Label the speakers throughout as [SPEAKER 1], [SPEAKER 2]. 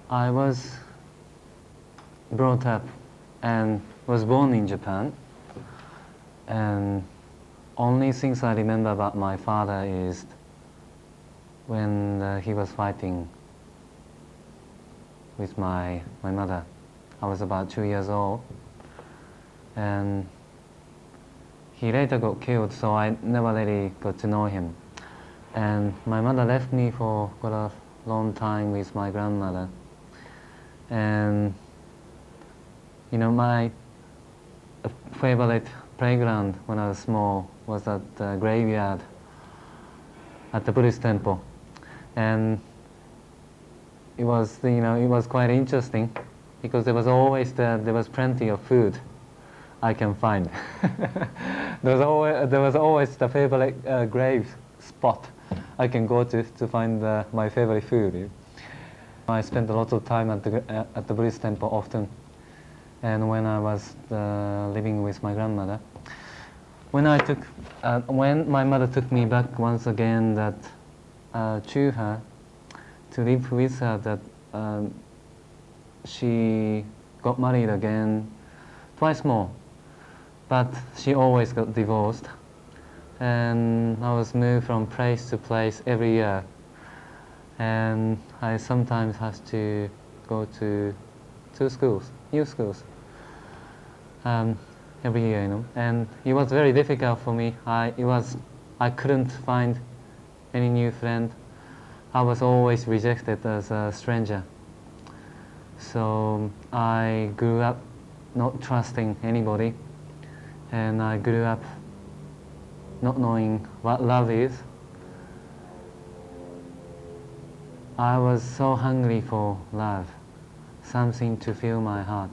[SPEAKER 1] I was brought up and was born in Japan, and only things I remember about my father is when he was fighting with my mother. I was about 2 years old, and he later got killed, so I never really got to know him. And my mother left me for quite a long time with my grandmother. And you know, my favorite playground when I was small was at the graveyard at the Buddhist temple, and it was, you know, it was quite interesting because there was plenty of food I can find. there was always the favorite grave spot I can go to find my favorite food. I spent a lot of time at the Buddhist temple often, and when I was living with my grandmother, when my mother took me back once again to her to live with her, that she got married again twice more, but she always got divorced, and I was moved from place to place every year. And I sometimes have to go to schools, new schools, every year, you know. And it was very difficult for me. I couldn't find any new friend. I was always rejected as a stranger. So I grew up not trusting anybody, and I grew up not knowing what love is. I was so hungry for love, something to fill my heart.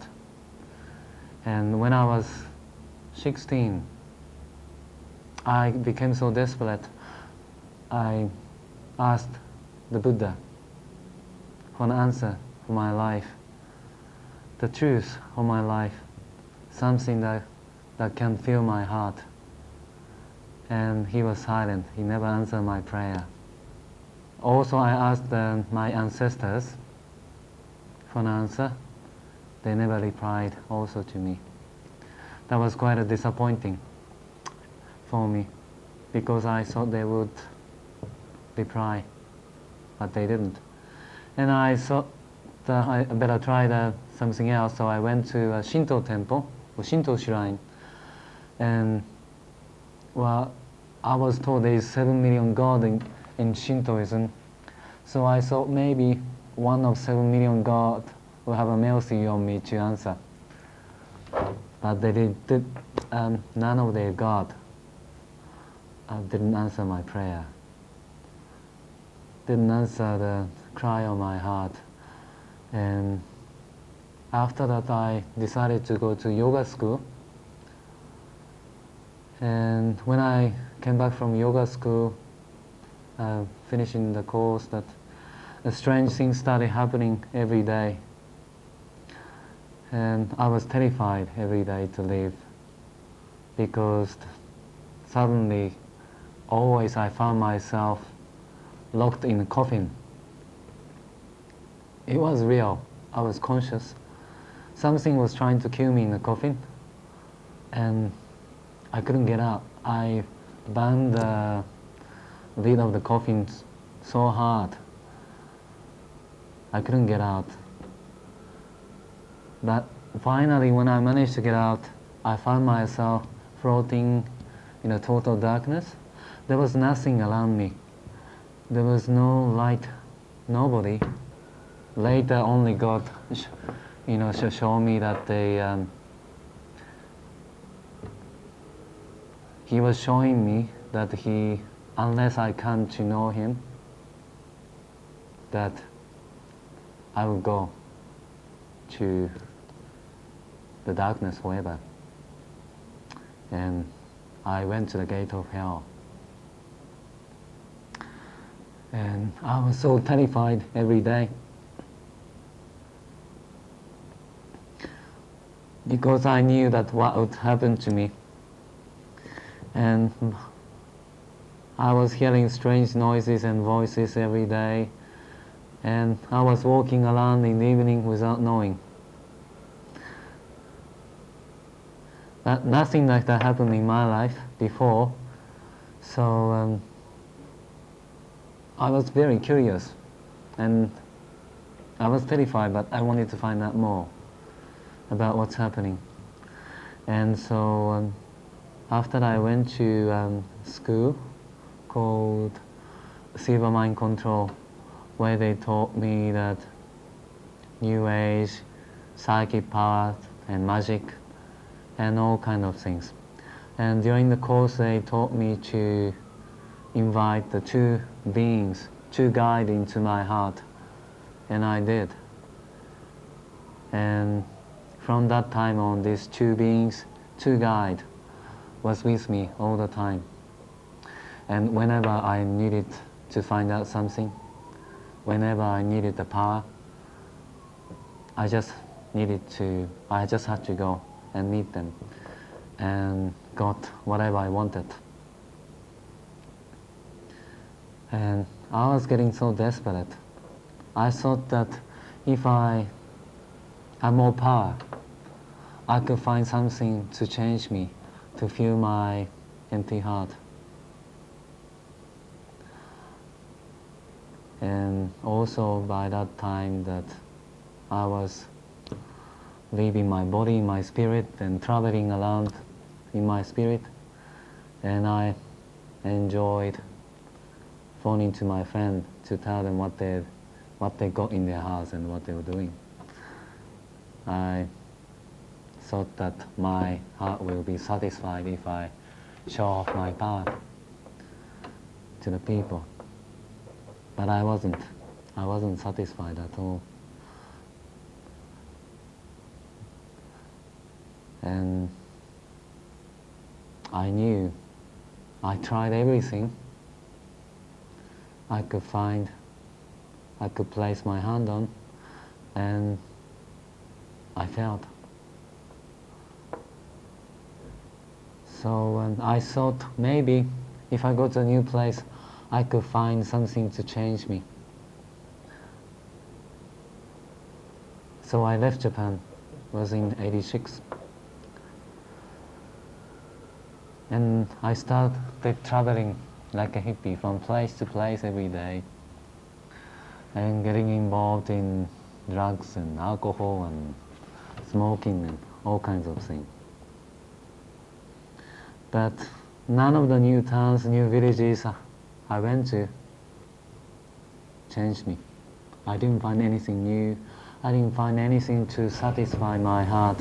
[SPEAKER 1] And when I was 16, I became so desperate. I asked the Buddha for an answer for my life, the truth of my life, something that can fill my heart. And he was silent. He never answered my prayer. Also, I asked my ancestors for an answer. They never replied also to me. That was quite a disappointing for me, because I thought they would reply, but they didn't. And I thought that I better try something else, so I went to a Shinto temple, or Shinto shrine, and well, I was told there is 7 million gods in Shintoism, so I thought maybe one of 7 million gods will have a mercy on me to answer. But none of their gods didn't answer my prayer, didn't answer the cry of my heart. And after that, I decided to go to yoga school. And when I came back from yoga school, finishing the course, that strange things started happening every day, and I was terrified every day to live, because suddenly, always I found myself locked in a coffin. It was real. I was conscious. Something was trying to kill me in the coffin, and I couldn't get out. I banged the lid of the coffin so hard, I couldn't get out. But finally, when I managed to get out, I found myself floating in a total darkness. There was nothing around me. There was no light, nobody. later only God, show me that He was showing me that unless I come to know Him, that I will go to the darkness forever. And I went to the gate of hell. And I was so terrified every day, because I knew that what would happen to me. And I was hearing strange noises and voices every day, and I was walking around in the evening without knowing. But nothing like that happened in my life before, so I was very curious, and I was terrified, but I wanted to find out more about what's happening. And so after I went to school called Silver Mind Control, where they taught me that New Age, psychic power and magic and all kind of things. And during the course they taught me to invite the two beings, two guides into my heart, and I did. And from that time on, these two beings, two guides, was with me all the time. And whenever I needed to find out something, whenever I needed the power, I just had to go and meet them and got whatever I wanted. And I was getting so desperate. I thought that if I had more power, I could find something to change me, to fill my empty heart. And also by that time that I was leaving my body, my spirit, and traveling around in my spirit, and I enjoyed phoning to my friend to tell them what they got in their house and what they were doing. I thought that my heart will be satisfied if I show off my power to the people. But I wasn't satisfied at all. And I knew, I tried everything I could find, I could place my hand on, and I failed. So I thought maybe if I go to a new place, I could find something to change me. So I left Japan, it was in '86. And I started traveling like a hippie from place to place every day, and getting involved in drugs and alcohol and smoking and all kinds of things. But none of the new towns, new villages I went to changed me. I didn't find anything new. I didn't find anything to satisfy my heart